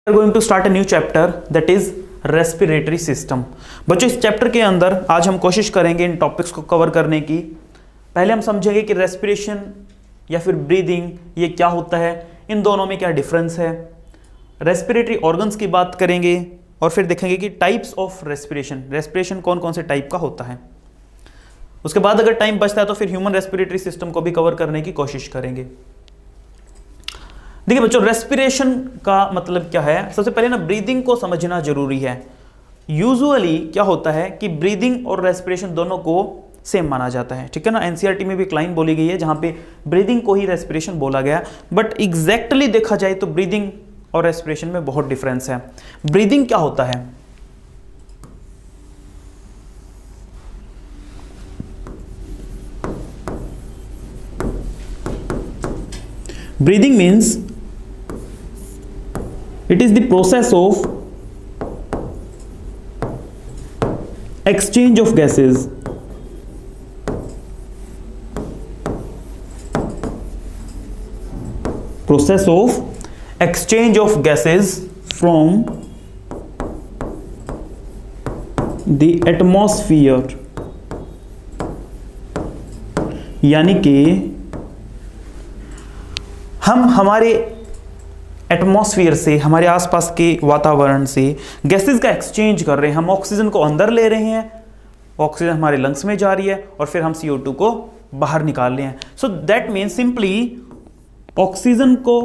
We are going to start a new chapter that is respiratory system. बच्चों इस chapter के अंदर आज हम कोशिश करेंगे इन टॉपिक्स को कवर करने की। पहले हम समझेंगे कि रेस्पिरेशन या फिर ब्रीदिंग ये क्या होता है, इन दोनों में क्या डिफरेंस है। रेस्पिरेटरी ऑर्गन्स की बात करेंगे और फिर देखेंगे कि टाइप्स ऑफ रेस्पिरेशन, रेस्पिरेशन कौन कौन से टाइप का होता है। उसके बाद अगर टाइम बचता है तो फिर ह्यूमन रेस्पिरेटरी सिस्टम को भी कवर करने की कोशिश करेंगे। देखिए बच्चों, रेस्पिरेशन का मतलब क्या है। सबसे पहले ना ब्रीदिंग को समझना जरूरी है। यूजुअली क्या होता है कि ब्रीदिंग और रेस्पिरेशन दोनों को सेम माना जाता है, ठीक है ना। एनसीईआरटी में भी एक लाइन बोली गई है जहां पे ब्रीदिंग को ही रेस्पिरेशन बोला गया, बट एग्जैक्टली देखा जाए तो ब्रीदिंग और रेस्पिरेशन में बहुत डिफरेंस है। ब्रीदिंग क्या होता है? Breathing means it is the process of exchange of gases from the atmosphere, यानी कि हम हमारे एटमॉस्फेयर से, हमारे आसपास के वातावरण से गैसेस का एक्सचेंज कर रहे हैं। हम ऑक्सीजन को अंदर ले रहे हैं, ऑक्सीजन हमारे लंग्स में जा रही है और फिर हम CO2 को बाहर निकाल रहे हैं। So that means simply oxygen को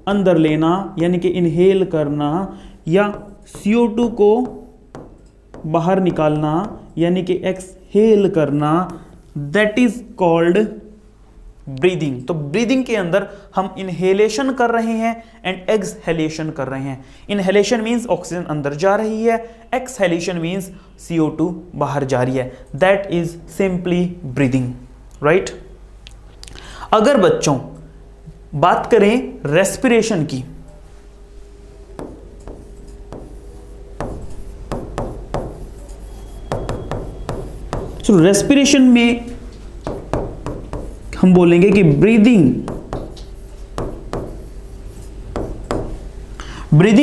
अंदर लेना यानी कि इनहेल करना, या CO2 को बाहर निकालना यानी कि एक्सहेल करना, दैट इज कॉल्ड ब्रीदिंग। तो ब्रीदिंग के अंदर हम इनहेलेशन कर रहे हैं एंड एक्सहेलेशन कर रहे हैं। इनहेलेशन मींस ऑक्सीजन अंदर जा रही है, एक्सहेलेशन मींस CO2 बाहर जा रही है। That is simply breathing, right. अगर बच्चों बात करें रेस्पिरेशन की, तो रेस्पिरेशन में हम बोलेंगे कि ब्रीदिंग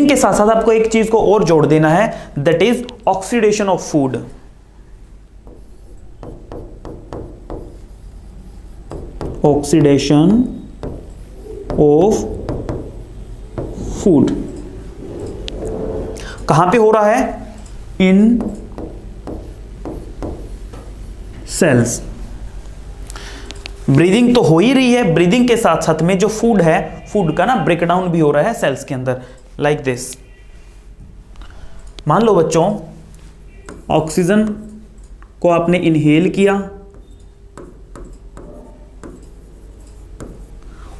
के साथ साथ आपको एक चीज को और जोड़ देना है, that is oxidation of food. Oxidation of food कहां पे हो रहा है? इन सेल्स। ब्रीदिंग तो हो ही रही है, ब्रीदिंग के साथ साथ में जो फूड है, फूड का ना ब्रेकडाउन भी हो रहा है सेल्स के अंदर, लाइक दिस। मान लो बच्चों ऑक्सीजन को आपने इनहेल किया,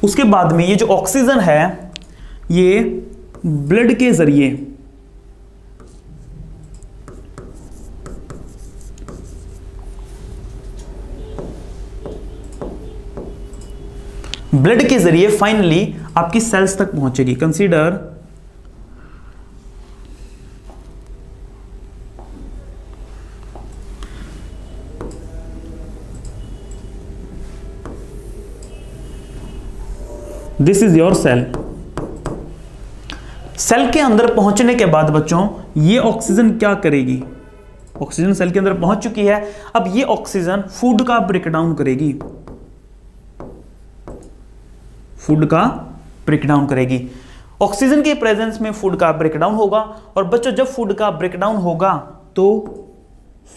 उसके बाद में ये जो ऑक्सीजन है ये ब्लड के जरिए फाइनली आपकी सेल्स तक पहुंचेगी। Consider this is your cell. Cell के अंदर पहुंचने के बाद बच्चों ये ऑक्सीजन क्या करेगी? ऑक्सीजन सेल के अंदर पहुंच चुकी है, अब ये ऑक्सीजन फूड का ब्रेकडाउन करेगी, फूड का ब्रेकडाउन करेगी। ऑक्सीजन के प्रेजेंस में फूड का ब्रेकडाउन होगा, और बच्चों जब फूड का ब्रेकडाउन होगा तो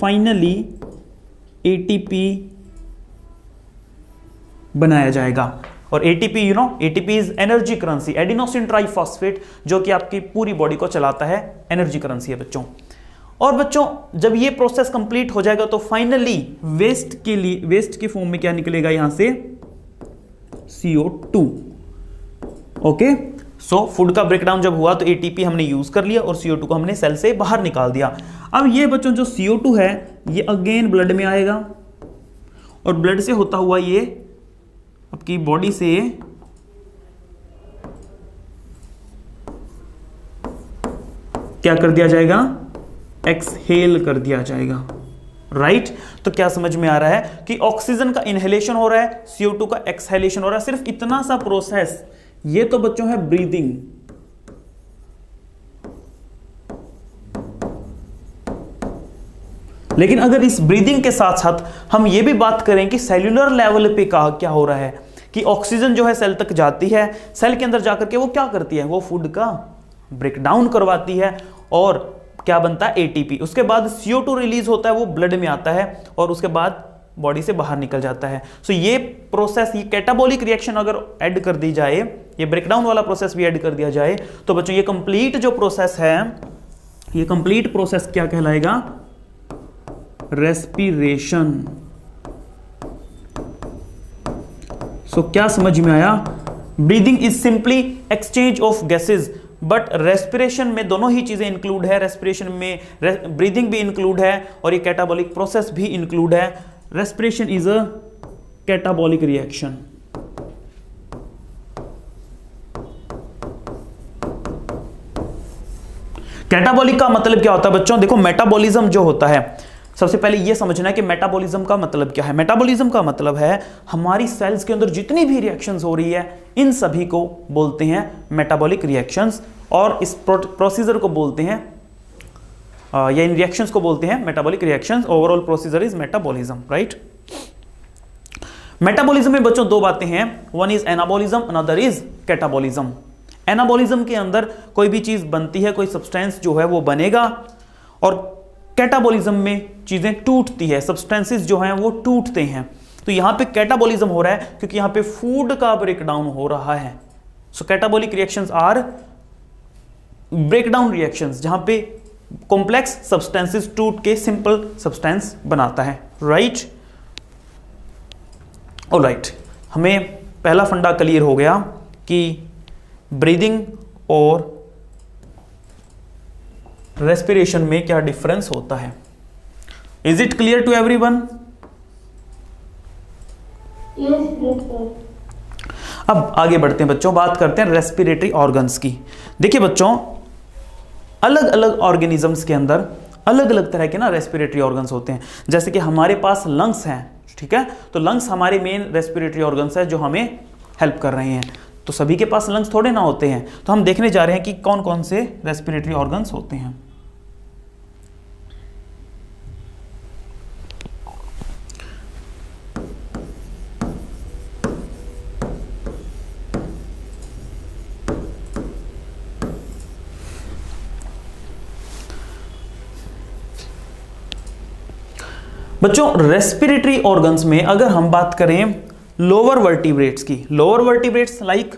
फाइनली ATP बनाया जाएगा। और ATP you know, ATP is energy currency, adenosine triphosphate, जो कि आपकी पूरी बॉडी को चलाता है, एनर्जी करेंसी है बच्चों। और बच्चों जब ये प्रोसेस कंप्लीट हो जाएगा तो फाइनली वेस्ट के फॉर्म में क्या निकलेगा? यहां से CO2। ओके, सो फूड का ब्रेकडाउन जब हुआ तो ATP हमने यूज कर लिया और CO2 को हमने सेल से बाहर निकाल दिया। अब ये बच्चों जो CO2 है ये अगेन ब्लड में आएगा, और ब्लड से होता हुआ ये आपकी बॉडी से क्या कर दिया जाएगा? एक्सहेल कर दिया जाएगा। राइट। तो क्या समझ में आ रहा है कि ऑक्सीजन का इनहेलेशन हो रहा है, CO2 का एक्सहेलेशन हो रहा है, सिर्फ इतना सा प्रोसेस। ये तो बच्चों है ब्रीदिंग। लेकिन अगर इस ब्रीदिंग के साथ साथ हम ये भी बात करें कि सेल्यूलर लेवल पे क्या हो रहा है कि ऑक्सीजन जो है सेल तक जाती है, सेल के अंदर जाकर के वो क्या करती है, वो फूड का ब्रेकडाउन करवाती है और क्या बनता है, एटीपी। उसके बाद CO2 रिलीज होता है, वो ब्लड में आता है और उसके बाद बॉडी से बाहर निकल जाता है। सो ये प्रोसेस, ये कैटाबॉलिक रिएक्शन अगर ऐड कर दी जाए, ये ब्रेकडाउन वाला प्रोसेस भी ऐड कर दिया जाए, तो बच्चों ये कंप्लीट जो प्रोसेस है, ये कंप्लीट प्रोसेस क्या कहलाएगा, रेस्पिरेशन। सो क्या समझ में आया, breathing is simply exchange of gases, but respiration में दोनों ही चीजें इंक्लूड है। रेस्पिरेशन में ब्रीदिंग भी इंक्लूड है और ये कैटाबॉलिक प्रोसेस भी इंक्लूड है। Respiration is a catabolic reaction. Catabolic का मतलब क्या होता है बच्चों, देखो मेटाबॉलिज्म जो होता है, सबसे पहले यह समझना है कि मेटाबॉलिज्म का मतलब क्या है। मेटाबॉलिज्म का मतलब है हमारी सेल्स के अंदर जितनी भी रिएक्शंस हो रही है, इन सभी को बोलते हैं मेटाबॉलिक रिएक्शंस, और इस प्रोसीजर को बोलते हैं या इन रिएक्शंस को बोलते हैं metabolic reactions. Overall procedure is metabolism, right. Metabolism में बच्चों दो बातें हैं, one is anabolism, another is catabolism. Anabolism के अंदर कोई भी चीज बनती है, कोई सब्सटेंस जो है वो बनेगा, और कैटाबॉलिज्म में चीजें टूटती है, सब्सटेंसेस जो हैं वो टूटते हैं। तो यहां पे कैटाबॉलिज्म हो रहा है क्योंकि यहां पे फूड का ब्रेकडाउन हो रहा है। So catabolic reactions are breakdown reactions, जहां पे कॉम्प्लेक्स सब्सटेंसेस टूट के सिंपल सब्सटेंस बनाता है, राइट। ऑलराइट, हमें पहला फंडा क्लियर हो गया कि ब्रीदिंग और रेस्पिरेशन में क्या डिफरेंस होता है। Is it clear to everyone? अब आगे बढ़ते हैं बच्चों, बात करते हैं रेस्पिरेटरी ऑर्गन्स की। देखिए बच्चों, अलग अलग ऑर्गेनिजम्स के अंदर अलग अलग तरह के ना रेस्पिरेटरी ऑर्गन्स होते हैं। जैसे कि हमारे पास लंग्स हैं, ठीक है, तो लंग्स हमारे मेन रेस्पिरेटरी ऑर्गन्स है जो हमें हेल्प कर रहे हैं। तो सभी के पास लंग्स थोड़े ना होते हैं, तो हम देखने जा रहे हैं कि कौन कौन से रेस्पिरेटरी ऑर्गन्स होते हैं। बच्चों रेस्पिरेटरी ऑर्गन्स में अगर हम बात करें लोअर वर्टिब्रेट्स की, lower vertebrates like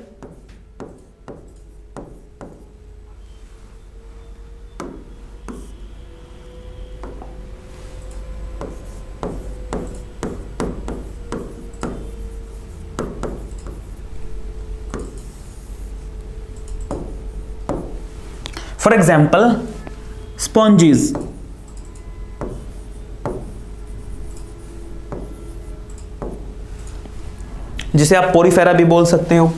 for example sponges, जिसे आप पोरीफेरा भी बोल सकते हो।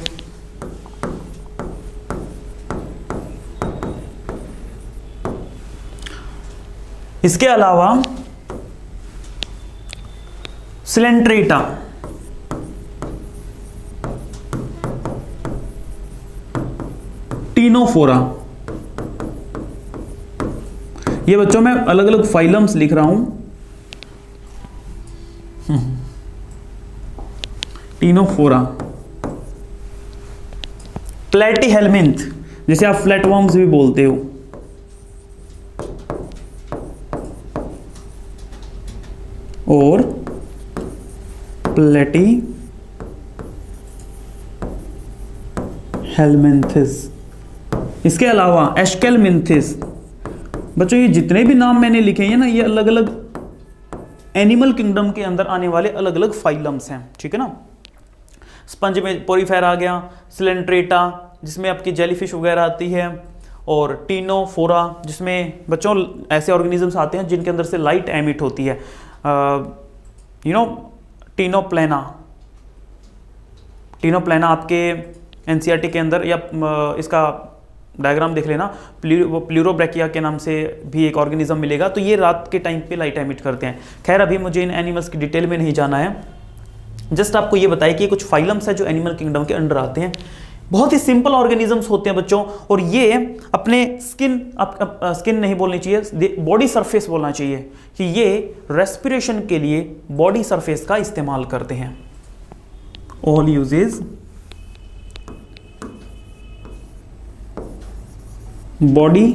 इसके अलावा सिलेंट्रेटा, टीनोफोरा, ये बच्चों मैं अलग अलग फाइलम्स लिख रहा हूं। टीनोफोरा, प्लेटीहेलमिंथ, जिसे आप फ्लैटवर्म्स भी बोलते हो, और प्लेटीहेलमिंथिस। इसके अलावा एस्केलमिंथिस। बच्चों ये जितने भी नाम मैंने लिखे हैं ना, ये अलग अलग एनिमल किंगडम के अंदर आने वाले अलग अलग फाइलम्स हैं, ठीक है ना। स्पंज में पोरीफेरा आ गया, सिलेंट्रेटा जिसमें आपकी जेलीफिश वगैरह आती है, और टीनोफोरा जिसमें बच्चों ऐसे ऑर्गेनिजम्स आते हैं जिनके अंदर से लाइट एमिट होती है। टीनोप्लेना, टीनोप्लेना आपके एनसीईआरटी के अंदर, या इसका डायग्राम देख लेना, प्लूरोब्रैकिया के नाम से भी एक ऑर्गेनिज्म मिलेगा। तो ये रात के टाइम पे लाइट एमिट करते हैं। खैर अभी मुझे इन एनिमल्स की डिटेल में नहीं जाना है, जस्ट आपको ये बताया कि ये कुछ फाइलम्स है जो एनिमल किंगडम के अंडर आते हैं। बहुत ही सिंपल ऑर्गेनिजम्स होते हैं बच्चों, और ये अपने स्किन नहीं बोलनी चाहिए, बॉडी सरफेस बोलना चाहिए, कि ये रेस्पिरेशन के लिए बॉडी सरफेस का इस्तेमाल करते हैं। All uses body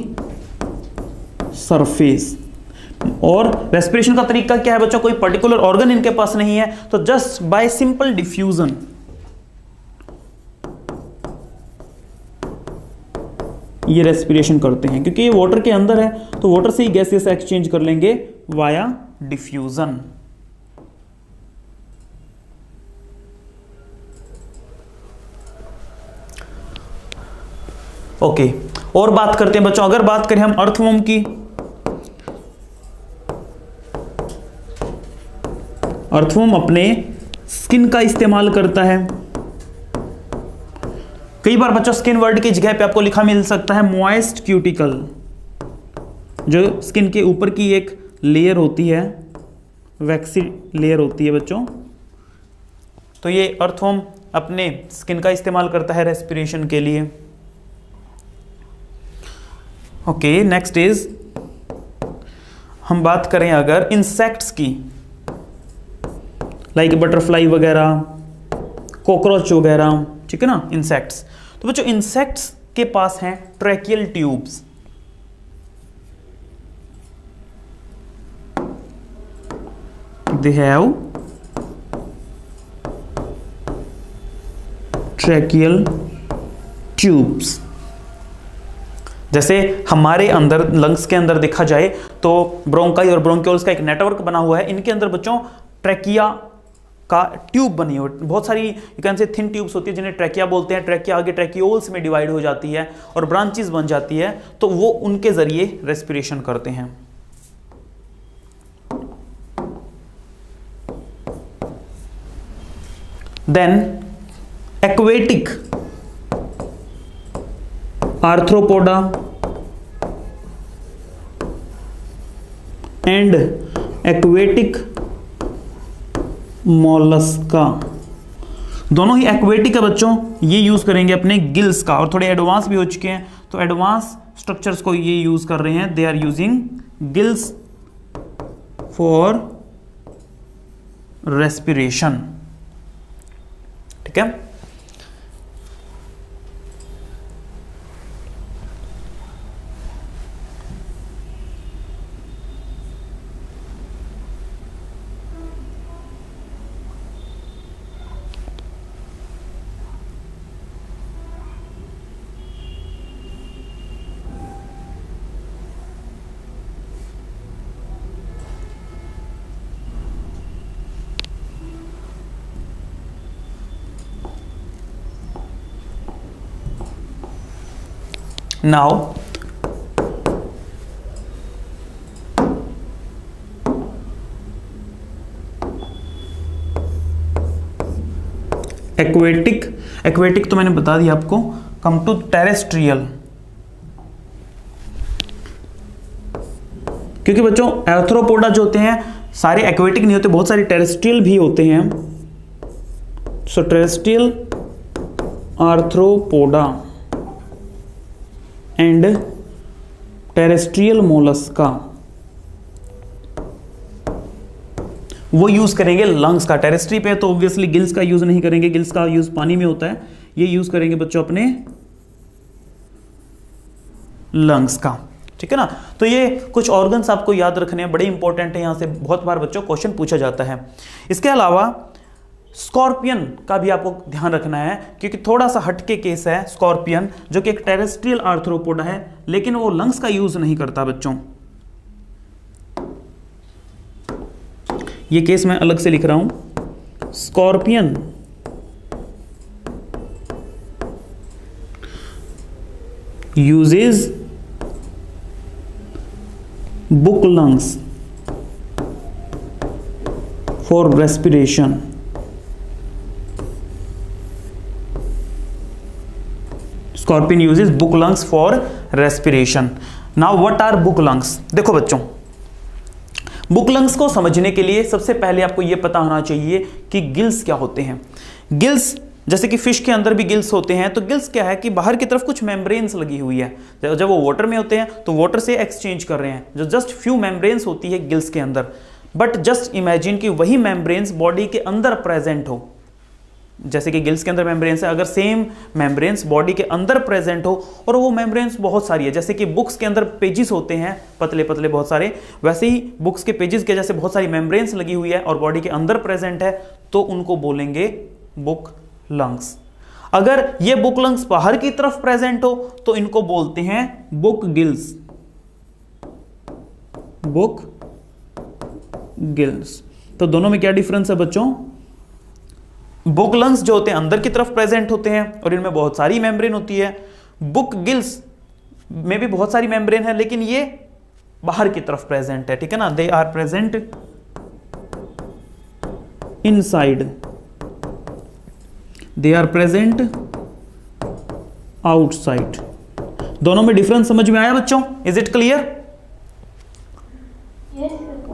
surface. और रेस्पिरेशन का तरीका क्या है बच्चों, कोई पर्टिकुलर ऑर्गन इनके पास नहीं है, तो जस्ट बाय सिंपल डिफ्यूजन ये रेस्पिरेशन करते हैं, क्योंकि ये वाटर के अंदर है तो वाटर से ही गैसेस एक्सचेंज कर लेंगे वाया डिफ्यूजन। ओके, और बात करते हैं बच्चों, अगर बात करें हम अर्थवर्म की, अर्थवर्म अपने स्किन का इस्तेमाल करता है। कई बार बच्चों स्किन वर्ड की जगह पे आपको लिखा मिल सकता है मॉइस्ट क्यूटिकल, जो स्किन के ऊपर की एक लेयर होती है, वैक्सी लेयर होती है बच्चों। तो ये अर्थवर्म अपने स्किन का इस्तेमाल करता है रेस्पिरेशन के लिए। ओके, नेक्स्ट इज, हम बात करें अगर इंसेक्ट्स की, लाइक बटरफ्लाई वगैरह, कॉकरोच वगैरह, ठीक है ना, इंसेक्ट्स। तो बच्चों इंसेक्ट्स के पास हैं tracheal tubes. They have tracheal tubes. जैसे हमारे अंदर लंग्स के अंदर देखा जाए तो ब्रोंकाई और ब्रोंक्यूल्स का एक नेटवर्क बना हुआ है, इनके अंदर बच्चों ट्रैकिया का ट्यूब बनी हो, बहुत सारी यू कैन से थिन ट्यूब्स होती है जिन्हें ट्रैकिया बोलते हैं। ट्रैकिया आगे ट्रैकियोल्स में डिवाइड हो जाती है और ब्रांचेस बन जाती है, तो वो उनके जरिए रेस्पिरेशन करते हैं। Then aquatic arthropoda and aquatic mollusca, दोनों ही एक्वेटिक है बच्चों, ये यूज करेंगे अपने गिल्स का, और थोड़े एडवांस भी हो चुके हैं तो एडवांस स्ट्रक्चर्स को ये यूज कर रहे हैं। They are using gills for respiration, ठीक है। Now एक्वेटिक तो मैंने बता दिया आपको। कम टू टेरेस्ट्रियल, क्योंकि बच्चों आर्थ्रोपोडा जो होते हैं सारे एक्वेटिक नहीं होते, बहुत सारे टेरेस्ट्रियल भी होते हैं। So terrestrial Arthropoda and terrestrial Mollusca, वो यूज करेंगे लंग्स का। टेरेस्ट्री पे तो ऑब्वियसली गिल्स का यूज नहीं करेंगे, गिल्स का यूज पानी में होता है, ये यूज करेंगे बच्चों अपने लंग्स का, ठीक है ना। तो ये कुछ ऑर्गन्स आपको याद रखने हैं, बड़े इंपॉर्टेंट है, यहां से बहुत बार बच्चों क्वेश्चन पूछा जाता है। इसके अलावा स्कॉर्पियन का भी आपको ध्यान रखना है, क्योंकि थोड़ा सा हटके केस है स्कॉर्पियन, जो कि एक टेरेस्ट्रियल आर्थ्रोपोडा है, लेकिन वो लंग्स का यूज नहीं करता बच्चों। ये केस मैं अलग से लिख रहा हूं। Scorpion uses book lungs for respiration. Scorpion uses book lungs for respiration. Now what are book lungs? देखो बच्चों, बुक लंग्स को समझने के लिए सबसे पहले आपको यह पता होना चाहिए कि गिल्स क्या होते हैं। गिल्स जैसे कि फिश के अंदर भी गिल्स होते हैं, तो गिल्स क्या है कि बाहर की तरफ कुछ मेम्ब्रेन्स लगी हुई है, जब वो वाटर में होते हैं तो वाटर से एक्सचेंज कर रहे हैं, जो जस्ट फ्यू मेम्ब्रेन्स होती है गिल्स के अंदर। बट जस्ट इमेजिन कि वही मेम्ब्रेन्स बॉडी के अंदर प्रेजेंट हो, जैसे कि गिल्स के अंदर मेम्ब्रेन्स है, अगर सेम मेम्ब्रेन्स बॉडी के अंदर प्रेजेंट हो और वो मेम्ब्रेन्स बहुत सारी है, जैसे कि बुक्स के अंदर पेजेस होते हैं पतले पतले बहुत सारे, वैसे ही बुक्स के पेजेस के जैसे बहुत सारी मेम्ब्रेन्स लगी हुई है और बॉडी के अंदर प्रेजेंट है, तो उनको बोलेंगे बुक लंग्स। अगर ये बुक लंग्स बाहर की तरफ प्रेजेंट हो तो इनको बोलते हैं बुक गिल्स, बुक गिल्स। तो दोनों में क्या डिफरेंस है बच्चों? बुक लंग्स जो होते हैं अंदर की तरफ प्रेजेंट होते हैं और इनमें बहुत सारी मेम्ब्रेन होती है। बुक गिल्स में भी बहुत सारी मेम्ब्रेन है, लेकिन ये बाहर की तरफ प्रेजेंट है, ठीक है ना, they are present inside, they are present outside. दोनों में डिफरेंस समझ में आया बच्चों? Is it clear?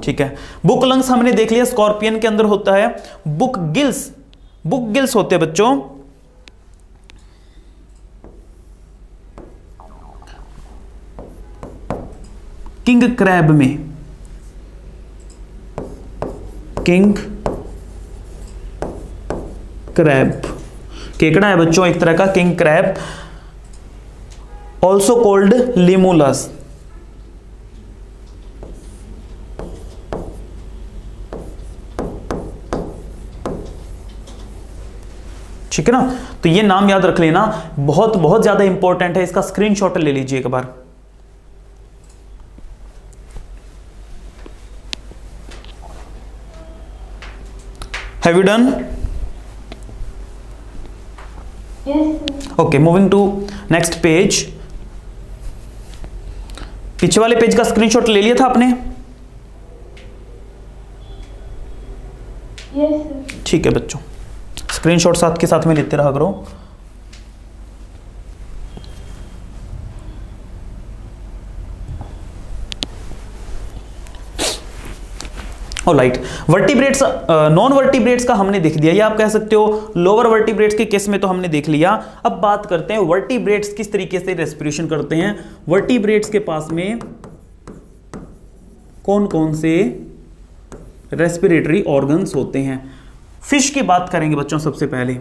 ठीक है। बुक लंग्स हमने देख लिया, स्कॉर्पियन के अंदर होता है। बुक गिल्स, बुक गिल्स होते हैं बच्चों किंग क्रैब में, किंग क्रैब केकड़ा है बच्चों एक तरह का, king crab, also called Limulus. ठीक है ना, तो ये नाम याद रख लेना, बहुत बहुत ज्यादा इंपॉर्टेंट है, इसका स्क्रीनशॉट ले लीजिए एक बार। Have you done? Okay, moving to next page. पीछे वाले पेज का स्क्रीनशॉट ले लिया था आपने? ठीक है बच्चों, स्क्रीनशॉट साथ के साथ में लेते रहा करो। ऑलराइट, वर्टिब्रेट्स, नॉन वर्टिब्रेट्स का हमने देख दिया, या आप कह सकते हो लोअर वर्टिब्रेट्स के केस में तो हमने देख लिया। अब बात करते हैं वर्टिब्रेट्स किस तरीके से रेस्पिरेशन करते हैं। वर्टिब्रेट्स के पास में कौन कौन से रेस्पिरेटरी ऑर्गन्स होते हैं? फिश की बात करेंगे बच्चों सबसे पहले।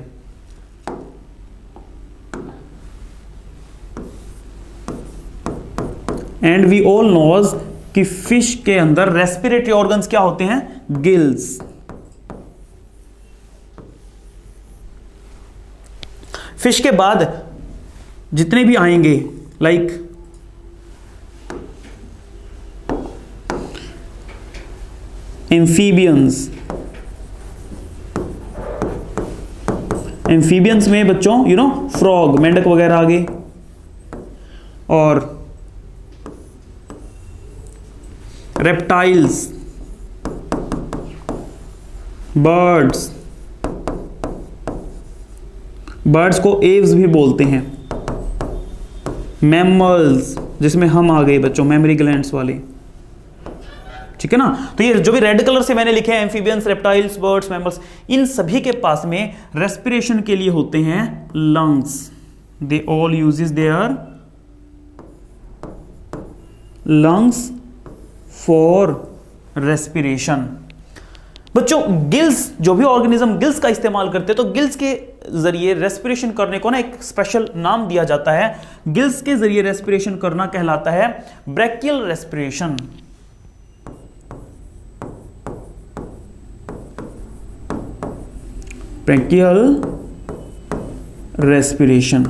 एंड वी ऑल नोज कि फिश के अंदर रेस्पिरेटरी ऑर्गन्स क्या होते हैं? गिल्स। फिश के बाद जितने भी आएंगे, लाइक एम्फीबियंस, एम्फीबियंस में बच्चों यू नो फ्रॉग, मेंढक वगैरह आ गए, और रेप्टाइल्स, बर्ड्स, बर्ड्स को एव्स भी बोलते हैं, मैमल्स जिसमें हम आ गए बच्चों, मेमरी ग्लैंड्स वाले, ठीक है ना। तो ये जो भी रेड कलर से मैंने लिखे हैं, एम्फीबियंस, रेप्टाइल्स, बर्ड्स, मैमल्स, इन सभी के पास में रेस्पिरेशन के लिए होते हैं lungs. They all uses their lungs for respiration. बच्चों गिल्स, जो भी ऑर्गेनिज्म गिल्स का इस्तेमाल करते हैं, तो गिल्स के जरिए रेस्पिरेशन करने को ना एक स्पेशल नाम दिया जाता है। गिल्स के जरिए रेस्पिरेशन करना कहलाता है ब्रैकियल रेस्पिरेशन। Branchial respiration.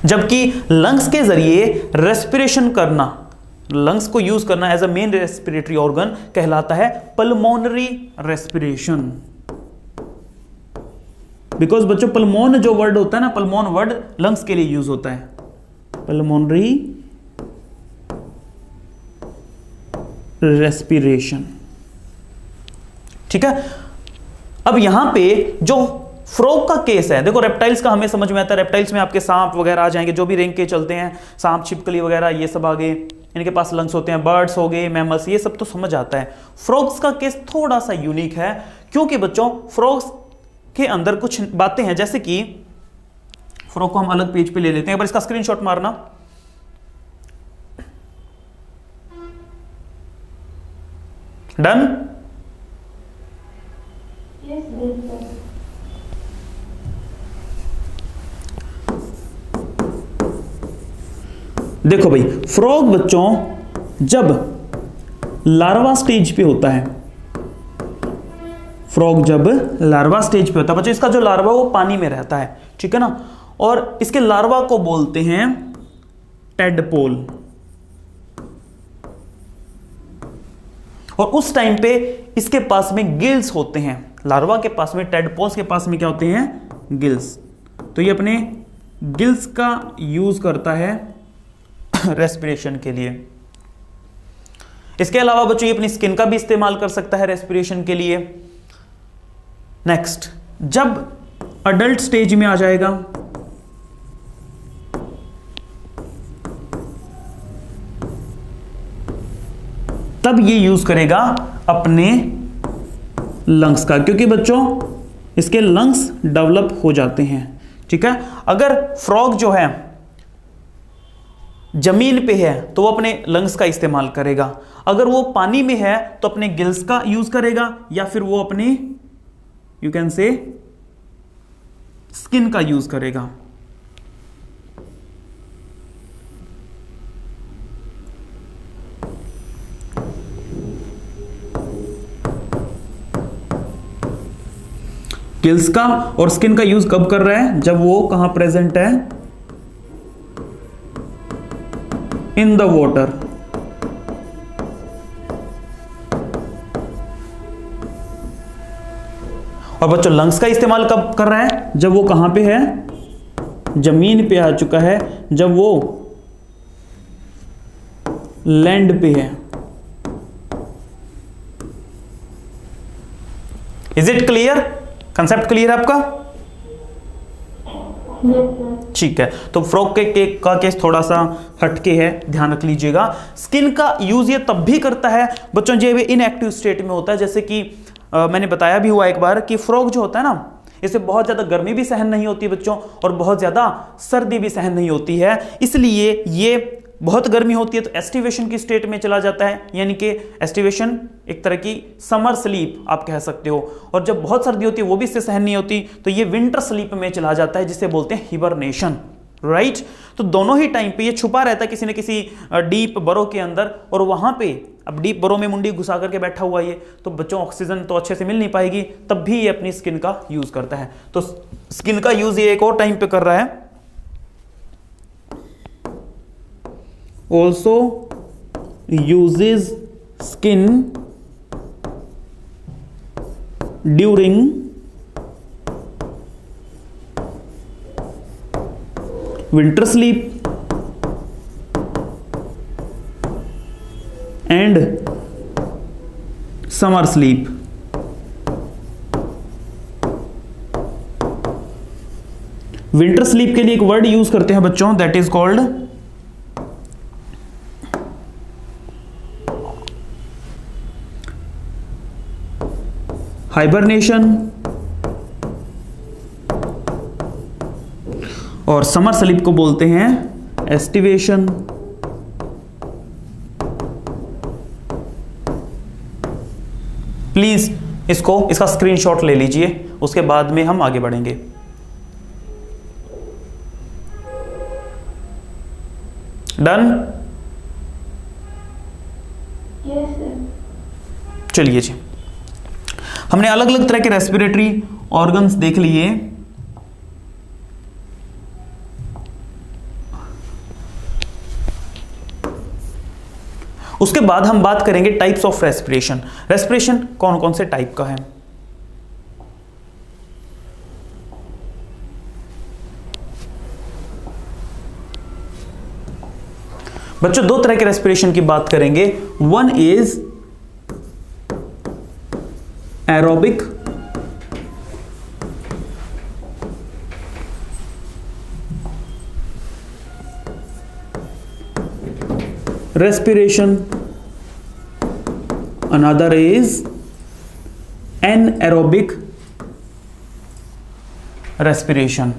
जबकि लंग्स के जरिए रेस्पिरेशन करना, लंग्स को यूज करना as a main respiratory organ कहलाता है पल्मोनरी रेस्पिरेशन। बिकॉज बच्चों पल्मोन जो वर्ड होता है ना, पल्मोन वर्ड लंग्स के लिए यूज होता है, पल्मोनरी रेस्पिरेशन। ठीक है। अब यहां पे जो फ्रॉग का केस है, देखो रेप्टाइल्स का हमें समझ में आता है, रेप्टाइल्स में आपके सांप वगैरह आ जाएंगे, जो भी रेंग के चलते हैं, सांप, छिपकली वगैरह ये सब आ गए, इनके पास लंग्स होते हैं। बर्ड्स हो गए, मैमल्स, ये सब तो समझ आता है। फ्रॉग्स का केस थोड़ा सा यूनिक है, क्योंकि बच्चों फ्रॉग्स के अंदर कुछ बातें हैं, जैसे कि फ्रॉग को हम अलग पेज पे ले लेते हैं, पर इसका स्क्रीनशॉट मारना। डन। देखो भाई, फ्रॉग बच्चों जब लार्वा स्टेज पे होता है, फ्रॉग जब लार्वा स्टेज पे होता है बच्चों, इसका जो लार्वा वो पानी में रहता है, ठीक है ना, और इसके लार्वा को बोलते हैं टेडपोल। और उस टाइम पे इसके पास में गिल्स होते हैं, लार्वा के पास में, टेडपोल्स के पास में क्या होते हैं, गिल्स। तो ये अपने गिल्स का यूज करता है रेस्पिरेशन के लिए। इसके अलावा बच्चों ये अपनी स्किन का भी इस्तेमाल कर सकता है रेस्पिरेशन के लिए। नेक्स्ट, जब अडल्ट स्टेज में आ जाएगा तब ये यूज करेगा अपने लंग्स का, क्योंकि बच्चों इसके लंग्स डेवलप हो जाते हैं, ठीक है। अगर फ्रॉग जो है जमीन पे है तो वो अपने लंग्स का इस्तेमाल करेगा, अगर वो पानी में है तो अपने गिल्स का यूज करेगा, या फिर वो अपने यू कैन से स्किन का यूज करेगा। गिल्स का और स्किन का यूज कब कर रहा है, जब वो कहां प्रेजेंट है, इन द वाटर। और बच्चों लंग्स का इस्तेमाल कब कर रहा है, जब वो कहां पे है, जमीन पे आ चुका है, जब वो लैंड पे है। Is it clear? Concept clear है आपका? ठीक है, तो फ्रॉग का केस थोड़ा सा हटके है, ध्यान रख लीजिएगा। स्किन का यूज ये तब भी करता है बच्चों जब इनएक्टिव स्टेट में होता है, जैसे कि मैंने बताया भी हुआ एक बार कि फ्रॉग जो होता है ना, इसे बहुत ज्यादा गर्मी भी सहन नहीं होती बच्चों, और बहुत ज्यादा सर्दी भी सहन नहीं होती है, इसलिए ये बहुत गर्मी होती है तो एस्टिवेशन की स्टेट में चला जाता है, यानी कि एस्टिवेशन एक तरह की समर स्लीप आप कह सकते हो। और जब बहुत सर्दी होती है वो भी इससे सहन नहीं होती तो ये विंटर स्लीप में चला जाता है, जिसे बोलते हैं हिबरनेशन, राइट। तो दोनों ही टाइम पे ये छुपा रहता है किसी न किसी डीप बरो के अंदर, और वहां पे अब डीप बरो में मुंडी घुसा करके बैठा हुआ ये, तो बच्चों ऑक्सीजन तो अच्छे से मिल नहीं पाएगी, तब भी ये अपनी स्किन का यूज करता है। तो स्किन का यूज ये एक और टाइम पे कर रहा है, also uses skin during winter sleep and summer sleep। Winter sleep के लिए एक वर्ड यूज करते हैं बच्चों, दैट इज कॉल्ड हाइबरनेशन, और समर स्लीप को बोलते हैं एस्टिवेशन। प्लीज इसका स्क्रीनशॉट ले लीजिए, उसके बाद में हम आगे बढ़ेंगे। डन? चलिए जी, हमने अलग अलग तरह के रेस्पिरेटरी ऑर्गन्स देख लिए। उसके बाद हम बात करेंगे टाइप्स ऑफ रेस्पिरेशन। रेस्पिरेशन कौन कौन से टाइप का है। बच्चों दो तरह के रेस्पिरेशन की बात करेंगे। One is aerobic respiration, another is anaerobic respiration.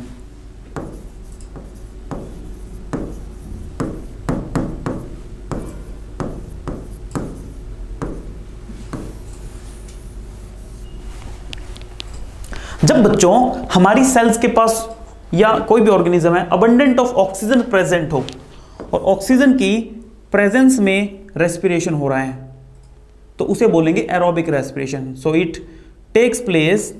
जब बच्चों हमारी सेल्स के पास या कोई भी ऑर्गेनिज्म है अबंडेंट ऑफ ऑक्सीजन प्रेजेंट हो और ऑक्सीजन की प्रेजेंस में रेस्पिरेशन हो रहा है तो उसे बोलेंगे aerobic respiration. So it takes place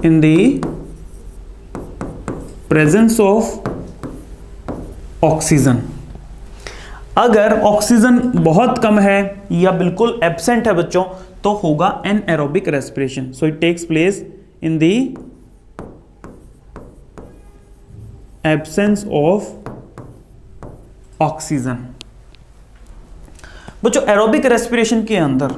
in the presence of oxygen. अगर ऑक्सीजन बहुत कम है या बिल्कुल एब्सेंट है बच्चों तो होगा anaerobic respiration. So it takes place in the absence of oxygen. बच्चों एरोबिक रेस्पिरेशन के अंदर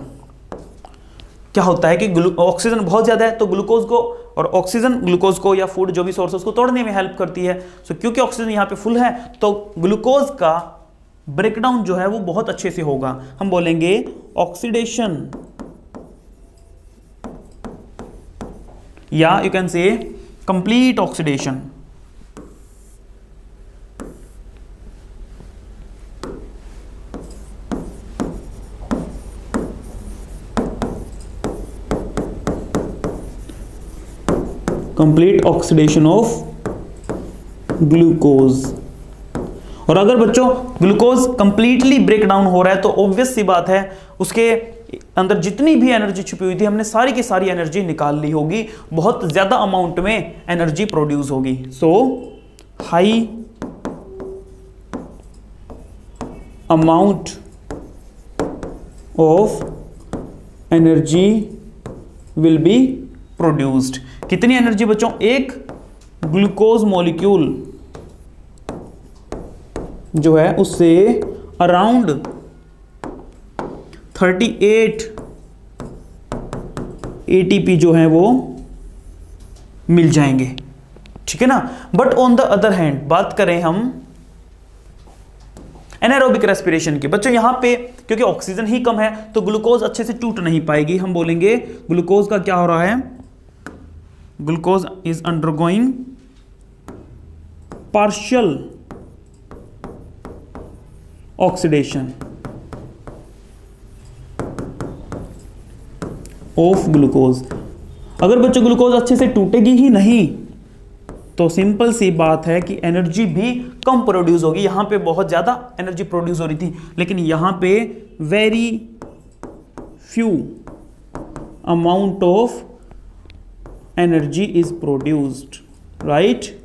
क्या होता है कि ऑक्सीजन बहुत ज्यादा है तो ग्लूकोज को और ऑक्सीजन ग्लूकोज को या फूड जो भी सोर्स उसको तोड़ने में हेल्प करती है। सो क्योंकि ऑक्सीजन यहां पे फुल है तो ग्लूकोज का ब्रेकडाउन जो है वो बहुत अच्छे से होगा। हम बोलेंगे ऑक्सीडेशन या यू कैन से complete oxidation. Complete oxidation of glucose. और अगर बच्चों ग्लूकोज कंप्लीटली ब्रेक डाउन हो रहा है तो ऑब्वियस सी बात है उसके अंदर जितनी भी एनर्जी छुपी हुई थी हमने सारी की सारी एनर्जी निकाल ली होगी, बहुत ज्यादा अमाउंट में एनर्जी प्रोड्यूस होगी। So high amount of energy will be produced. कितनी एनर्जी बच्चों? एक ग्लूकोज मॉलिक्यूल जो है उससे अराउंड 38 एटीपी जो है वो मिल जाएंगे, ठीक है ना। But on the other hand बात करें हम एनारोबिक रेस्पिरेशन की, बच्चों यहां पे क्योंकि ऑक्सीजन ही कम है तो ग्लूकोज अच्छे से टूट नहीं पाएगी। हम बोलेंगे ग्लूकोज का क्या हो रहा है, glucose is undergoing partial oxidation of glucose. अगर बच्चों ग्लूकोज अच्छे से टूटेगी ही नहीं तो सिंपल सी बात है कि एनर्जी भी कम प्रोड्यूस होगी। यहां पे बहुत ज्यादा एनर्जी प्रोड्यूस हो रही थी लेकिन यहां पे very few amount of energy is produced, right.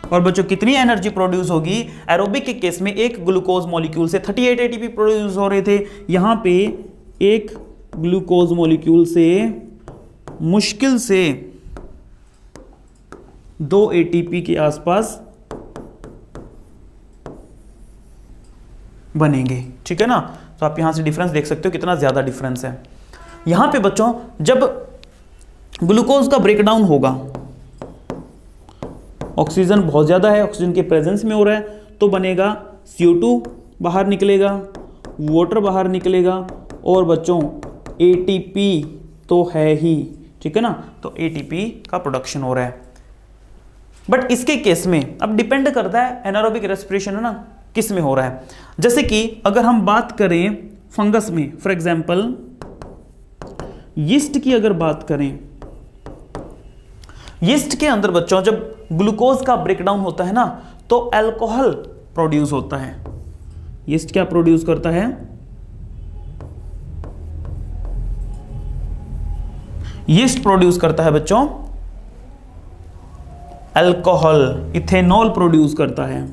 और बच्चों कितनी एनर्जी प्रोड्यूस होगी? एरोबिक के केस में एक ग्लूकोज मॉलिक्यूल से 38 एटीपी प्रोड्यूस हो रहे थे, यहां पे एक ग्लूकोज मॉलिक्यूल से मुश्किल से 2 एटीपी के आसपास बनेंगे, ठीक है ना। तो आप यहां से डिफरेंस देख सकते हो कितना ज्यादा डिफरेंस है। यहां पे बच्चों जब ग्लूकोज का ब्रेकडाउन होगा, ऑक्सीजन बहुत ज्यादा है, ऑक्सीजन के प्रेजेंस में हो रहा है तो बनेगा CO2 बाहर निकलेगा, वाटर बाहर निकलेगा और बच्चों ATP तो है ही, ठीक है ना। तो ATP का प्रोडक्शन हो रहा है। बट इसके केस में अब डिपेंड करता है एनारोबिक रेस्पिरेशन है ना किस में हो रहा है। जैसे कि अगर हम बात करें फंगस में, फॉर एग्जांपल यीस्ट की अगर बात करें, यीस्ट के अंदर बच्चों जब ग्लूकोज का ब्रेकडाउन होता है ना तो अल्कोहल प्रोड्यूस होता है। यीस्ट क्या प्रोड्यूस करता है? यीस्ट प्रोड्यूस करता है बच्चों अल्कोहल, इथेनॉल प्रोड्यूस करता है।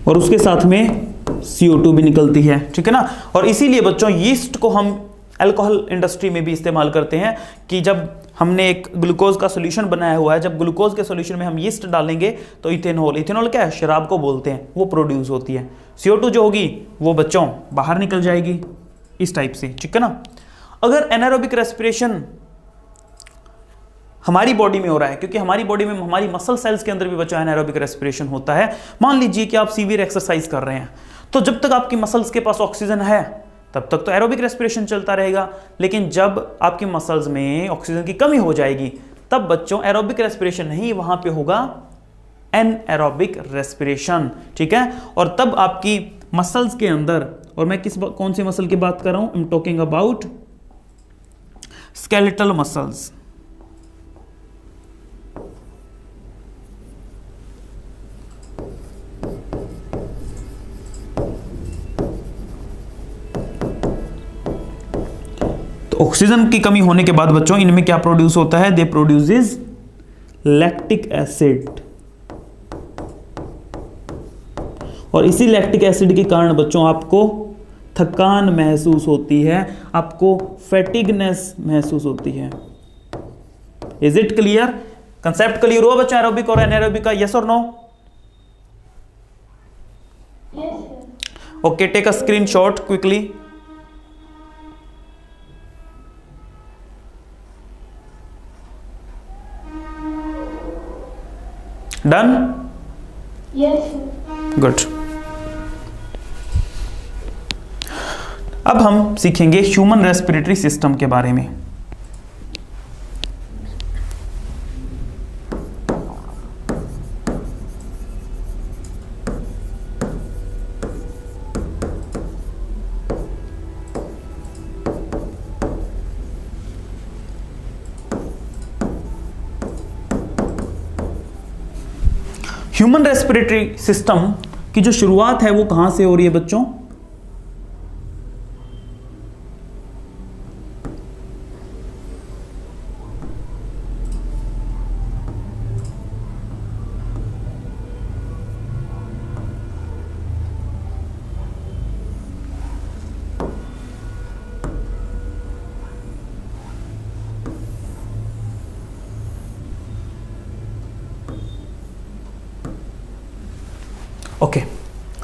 और उसके साथ में CO2 भी निकलती है, ठीक है ना। और इसीलिए बच्चों यीस्ट को हम अल्कोहल इंडस्ट्री में भी इस्तेमाल करते हैं कि जब हमने एक ग्लूकोज का सॉल्यूशन बनाया हुआ है, जब ग्लूकोज के सॉल्यूशन में हम यीस्ट डालेंगे तो इथेनॉल, इथेनॉल क्या है? शराब को बोलते हैं, वो प्रोड्यूस होती है। CO2 जो होगी वो बच्चों बाहर निकल जाएगी इस टाइप से, ठीक है ना। अगर एनारोबिक रेस्पिरेशन हमारी बॉडी में हो रहा है, क्योंकि हमारी बॉडी में हमारी मसल सेल्स के अंदर भी बच्चों एनारोबिक रेस्पिरेशन होता है। मान लीजिए कि आप सीवियर एक्सरसाइज कर रहे हैं, तो जब तक आपकी मसल्स के पास ऑक्सीजन है तब तक तो एरोबिक रेस्पिरेशन चलता रहेगा, लेकिन जब आपकी मसल्स में ऑक्सीजन की कमी हो जाएगी तब बच्चों एरोबिक रेस्पिरेशन नहीं, वहां पे होगा एनएरोबिक रेस्पिरेशन। ठीक है, और तब आपकी मसल्स के अंदर, और मैं कौन सी मसल की बात कर रहा हूं, I am talking about skeletal muscles. Oxygen की कमी होने के बाद बच्चों इनमें क्या प्रोड्यूस होता है, दे प्रोड्यूसेस लैक्टिक एसिड, और इसी लैक्टिक एसिड के कारण बच्चों आपको थकान महसूस होती है, आपको फैटिगनेस महसूस होती है। Is it clear? Concept clear हुआ बच्चों एरोबिक और एनारोबिक का? यस और no? Okay, take a screenshot quickly. Done? Yes. Good. अब हम सीखेंगे ह्यूमन रेस्पिरेटरी सिस्टम के बारे में। ह्यूमन रेस्पिरेटरी सिस्टम की जो शुरुआत है वो कहां से हो रही है बच्चों? ओके,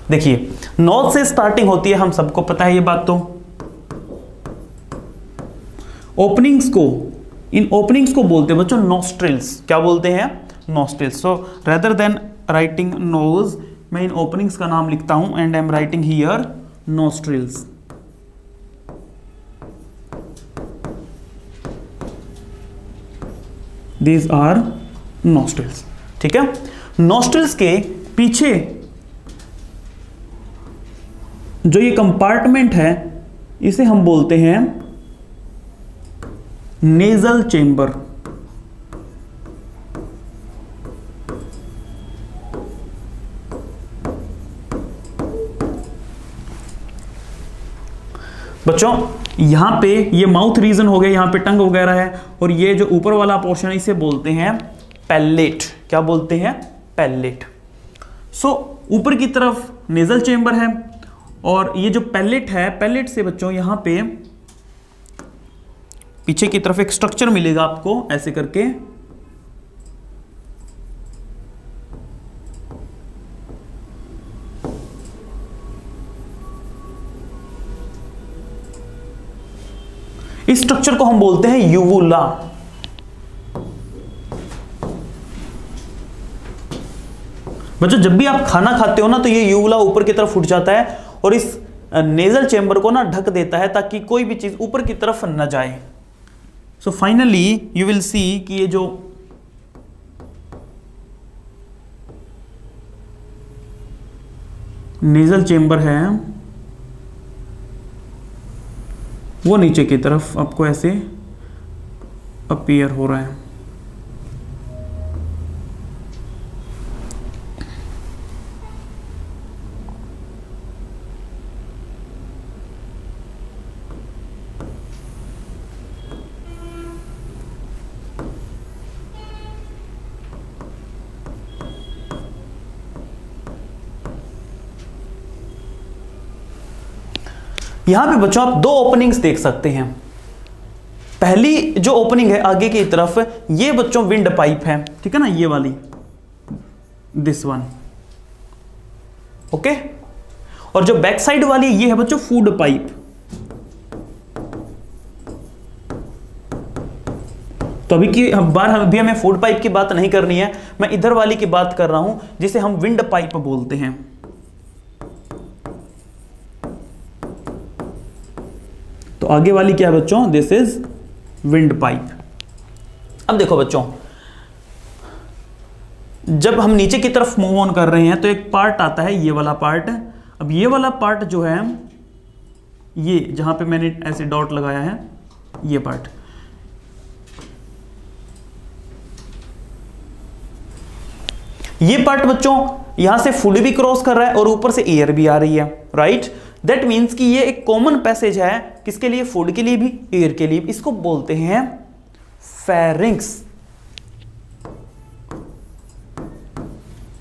देखिए नोज से स्टार्टिंग होती है, हम सबको पता है ये बात। तो ओपनिंग्स को, इन ओपनिंग्स को बोलते हैं बच्चों नॉस्ट्रिल्स। क्या बोलते हैं? Nostrils. So rather than writing nose, मैं इन ओपनिंग्स का नाम लिखता हूं and I am writing here nostrils. These are nostrils. ठीक है, नॉस्ट्रिल्स के पीछे जो ये कंपार्टमेंट है इसे हम बोलते हैं नेजल चेंबर। बच्चों यहां पे ये माउथ रीजन हो गया, यहां पे टंग वगैरह है, और ये जो ऊपर वाला पोर्शन इसे बोलते हैं पैलेट। क्या बोलते हैं? पैलेट। सो ऊपर की तरफ नेजल चेंबर है, और ये जो पैलेट है, पैलेट से बच्चों यहां पे पीछे की तरफ एक स्ट्रक्चर मिलेगा आपको ऐसे करके। इस स्ट्रक्चर को हम बोलते हैं यूवुला। बच्चों जब भी आप खाना खाते हो ना तो ये यूवुला ऊपर की तरफ उठ जाता है और इस नेजल चेंबर को ना ढक देता है ताकि कोई भी चीज ऊपर की तरफ न जाए। So finally you will see कि ये जो नेजल चेंबर है वो नीचे की तरफ आपको ऐसे अपीयर हो रहा है। यहां पे बच्चों आप दो ओपनिंग्स देख सकते हैं। पहली जो ओपनिंग है आगे की तरफ ये बच्चों विंड पाइप है, ठीक है ना, ये वाली, दिस वन, ओके। और जो बैक साइड वाली ये है बच्चों फूड पाइप। तो अभी हमें फूड पाइप की बात नहीं करनी है, मैं इधर वाली की बात कर रहा हूं जिसे हम विंड पाइप बोलते हैं। तो आगे वाली क्या है बच्चों, दिस इज विंड पाइप। अब देखो बच्चों, जब हम नीचे की तरफ मूव ऑन कर रहे हैं तो एक पार्ट आता है, ये वाला पार्ट। अब ये वाला पार्ट जो है, ये जहां पे मैंने ऐसे डॉट लगाया है, ये पार्ट, ये पार्ट बच्चों यहां से फूड भी क्रॉस कर रहा है और ऊपर से एयर भी आ रही है, राइट। दैट मीन्स कि ये एक कॉमन पैसेज है, किसके लिए, फूड के लिए भी, एयर के लिए भी। इसको बोलते हैं फेरिंक्स।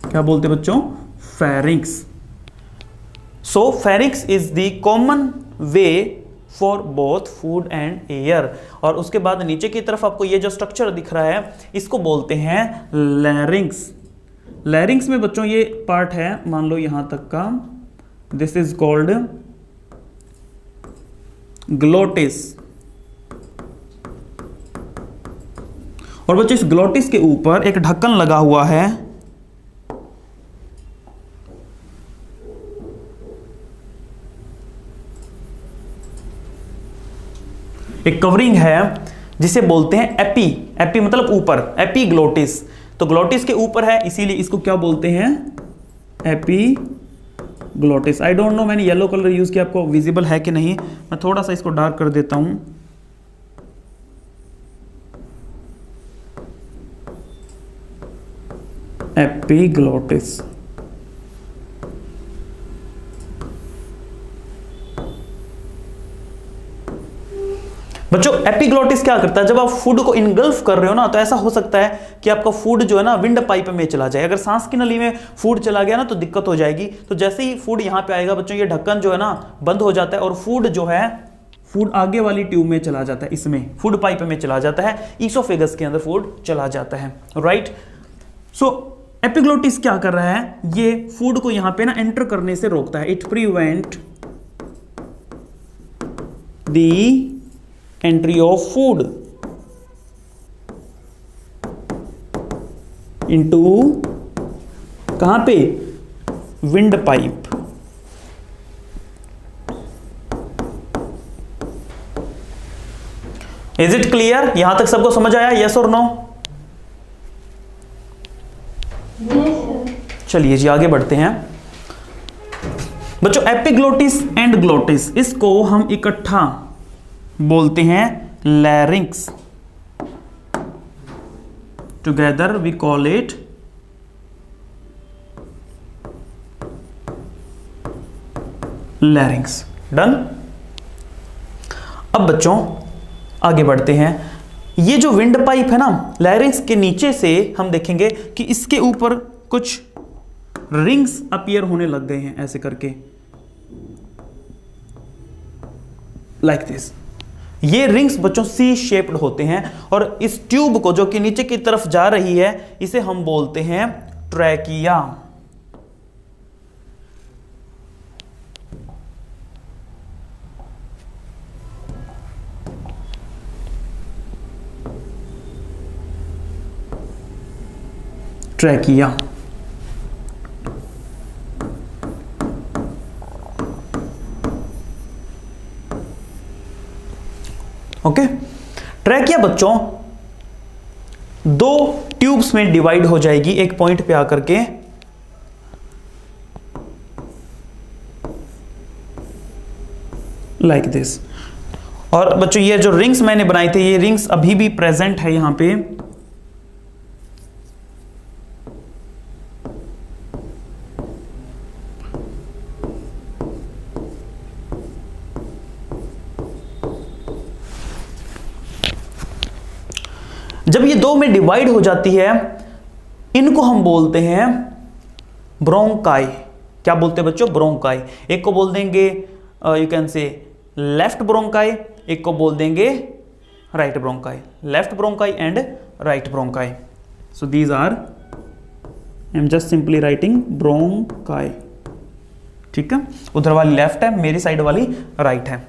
क्या बोलते हैं बच्चों, pharynx. So pharynx is the common way for both food and air. और उसके बाद नीचे की तरफ आपको ये जो स्ट्रक्चर दिख रहा है, इसको बोलते हैं लैरिंक्स। लैरिंक्स में बच्चों ये पार्ट है, मान लो यहां तक का, दिस इज कॉल्ड ग्लोटिस। और बच्चों इस ग्लोटिस के ऊपर एक ढक्कन लगा हुआ है, एक कवरिंग है जिसे बोलते हैं एपी। एपी मतलब ऊपर, एपीग्लोटिस। तो ग्लोटिस के ऊपर है, इसीलिए इसको क्या बोलते हैं, एपीग्लोटिस। आई डोंट नो, मैंने येलो कलर यूज किया, आपको विजिबल है कि नहीं। मैं थोड़ा सा इसको डार्क कर देता हूं। एपीग्लोटिस। बच्चों एपिग्लोटिस क्या करता है, जब आप फूड को इनगल्फ कर रहे हो ना, तो ऐसा हो सकता है कि आपका फूड जो है ना विंड पाइप में चला जाए। अगर सांस की नली में फूड चला गया ना तो दिक्कत हो जाएगी। तो जैसे ही फूड यहां पे आएगा बच्चों, ये ढक्कन जो है ना बंद हो जाता है और फूड जो है, फूड आगे वाली ट्यूब में चला जाता है, इसमें फूड पाइप में चला जाता है, ईसोफेगस के अंदर फूड चला जाता है, राइट। सो एपिग्लोटिस क्या कर रहा है, ये फूड को यहां पे ना एंटर करने से रोकता है। It prevent the entry of food into, कहां पे, wind pipe. Is it clear, यहां तक सबको समझ आया, यस और नो? चलिए जी आगे बढ़ते हैं बच्चों। एपिग्लोटिस एंड ग्लोटिस, इसको हम इकट्ठा बोलते हैं larynx. Together we call it larynx. Done. अब बच्चों आगे बढ़ते हैं। ये जो विंड पाइप है ना, लैरिंक्स के नीचे से हम देखेंगे कि इसके ऊपर कुछ रिंग्स अपीयर होने लग गए हैं, ऐसे करके, लाइक दिस। ये रिंग्स बच्चों सी शेप्ड होते हैं और इस ट्यूब को जो कि नीचे की तरफ जा रही है, इसे हम बोलते हैं ट्रैकिया। ट्रैकिया। ओके। ट्रैकिया बच्चों दो ट्यूब्स में डिवाइड हो जाएगी एक पॉइंट पे आकर के। Like this. और बच्चों ये जो रिंग्स मैंने बनाए थे, ये रिंग्स अभी भी प्रेजेंट है यहां पे। जब ये दो में डिवाइड हो जाती है, इनको हम बोलते हैं ब्रोंकाई। क्या बोलते हैं बच्चों? ब्रोंकाई। एक को बोल देंगे you can say left bronchi, एक को बोल देंगे right bronchi. Left bronchi and right bronchi. So these are, I am just simply writing bronchi. ठीक है, उधर वाली लेफ्ट है, मेरी साइड वाली राइट है।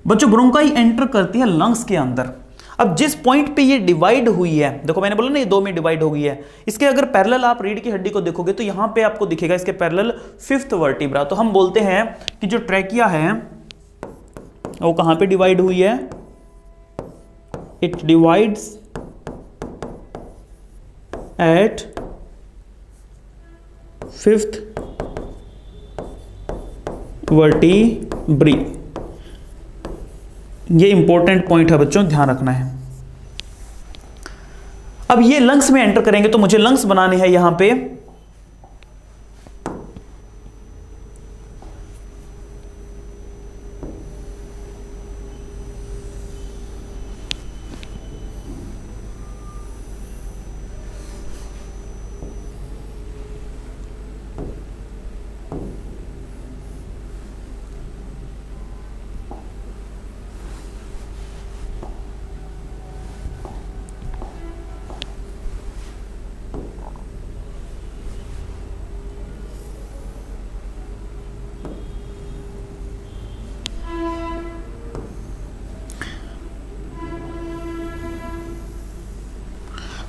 बच्चों ब्रोंकाई एंटर करती है लंग्स के अंदर। अब जिस पॉइंट पे ये डिवाइड हुई है, देखो मैंने बोला ना ये दो में डिवाइड हो गई है, इसके अगर पैरेलल आप रीढ़ की हड्डी को देखोगे तो यहां पे आपको दिखेगा इसके पैरेलल 5th वर्टिब्रा। तो हम बोलते हैं कि जो ट्रैकिया है वो कहां पे डिवाइड हुई है, it divides at 5th vertebrae. ये इंपॉर्टेंट पॉइंट है बच्चों, ध्यान रखना है। अब ये लंग्स में एंटर करेंगे तो मुझे लंग्स बनाने हैं यहां पे।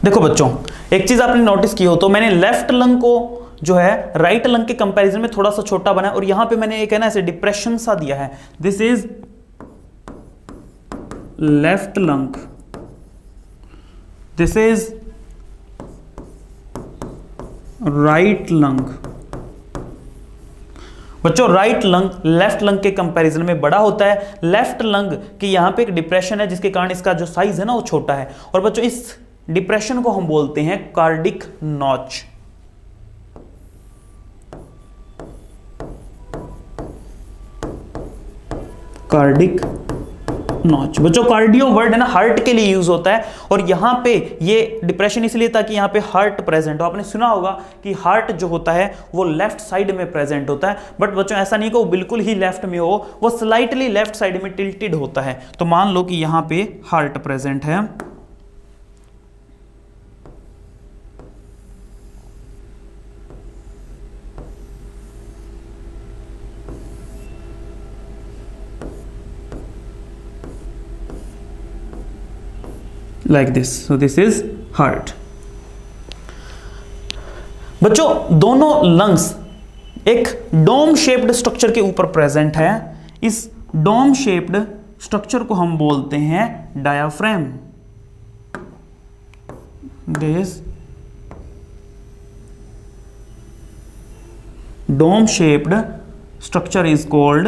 देखो बच्चों, एक चीज आपने नोटिस की हो तो मैंने लेफ्ट लंग को जो है राइट लंग के कंपैरिजन में थोड़ा सा छोटा बनाया और यहां पे मैंने एक है ना ऐसे डिप्रेशन सा दिया है, this is left lung, this is right lung. बच्चों राइट लंग लेफ्ट लंग के कंपैरिजन में बड़ा होता है, लेफ्ट लंग के यहां पे एक डिप्रेशन है जिसके कारण इसका जो साइज है ना वो छोटा है। और बच्चों इस डिप्रेशन को हम बोलते हैं कार्डिक नॉच। कार्डिक नॉच बच्चों, कार्डियो वर्ड है ना हार्ट के लिए यूज होता है और यहां पे ये डिप्रेशन इसलिए था कि यहां पे हार्ट प्रेजेंट हो। आपने सुना होगा कि हार्ट जो होता है वो लेफ्ट साइड में प्रेजेंट होता है, बट बच्चों ऐसा नहीं कि वो बिल्कुल ही लेफ्ट में हो, वो स्लाइटली लेफ्ट साइड में टिल्टेड होता है। तो मान लो कि यहां पे हार्ट प्रेजेंट है, like this, so this is heart। बच्चों दोनों लंग्स एक डोम शेप्ड स्ट्रक्चर के ऊपर प्रेजेंट है, इस डोम शेप्ड स्ट्रक्चर को हम बोलते हैं diaphragm. This dome shaped structure is called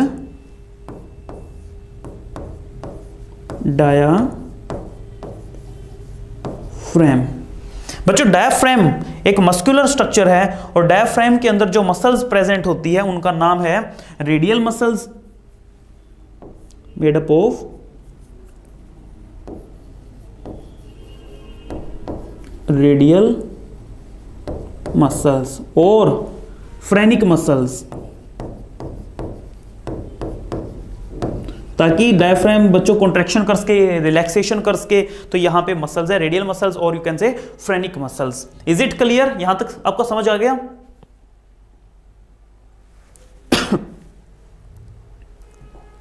diaphragm. बच्चों डायाफ्राम एक मस्कुलर स्ट्रक्चर है और डायाफ्राम के अंदर जो मसल्स प्रेजेंट होती है उनका नाम है radial muscles, made up of radial muscles और फ्रेनिक मसल्स। ताकि डायफ्राम बच्चों कॉन्ट्रैक्शन कर सके, रिलैक्सेशन कर सके, तो यहां पे मसल्स है रेडियल मसल्स और यू कैन से phrenic muscles. Is it clear? यहां तक आपको समझ आ गया?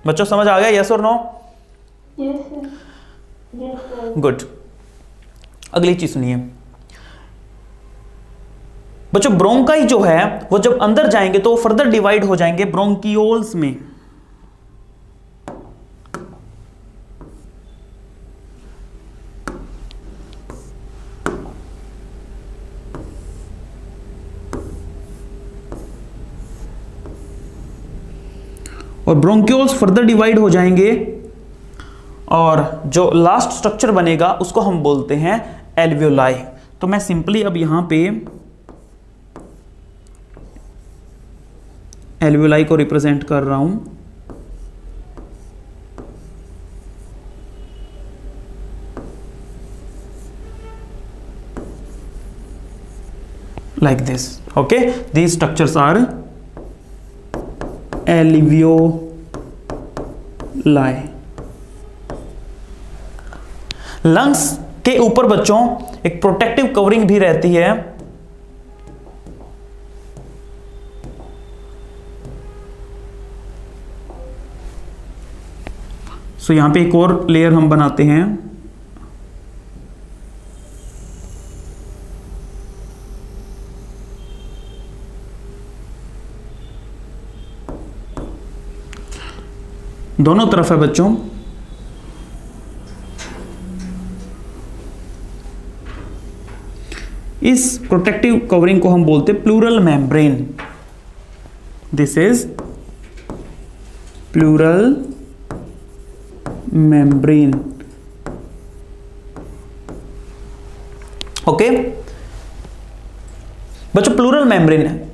बच्चों समझ आ गया? यस और नो? Yes good. अगली चीज सुनिए बच्चों, ब्रोंकाई जो है वो जब अंदर जाएंगे तो फर्दर डिवाइड हो जाएंगे ब्रोंकियोल्स में। और ब्रोंक्यूल्स फर्दर डिवाइड हो जाएंगे और जो लास्ट स्ट्रक्चर बनेगा उसको हम बोलते हैं एल्वियोलाई। तो मैं सिंपली अब यहां पे एल्वियोलाई को रिप्रेजेंट कर रहा हूं। like this, okay? These structures are alveoli। Lungs के ऊपर बच्चों एक प्रोटेक्टिव कवरिंग भी रहती है, सो यहां पे एक और लेयर हम बनाते हैं दोनों तरफ है बच्चों। इस प्रोटेक्टिव कवरिंग को हम बोलते हैं pleural membrane. This is pleural membrane. Okay बच्चों, प्लूरल मेम्ब्रेन है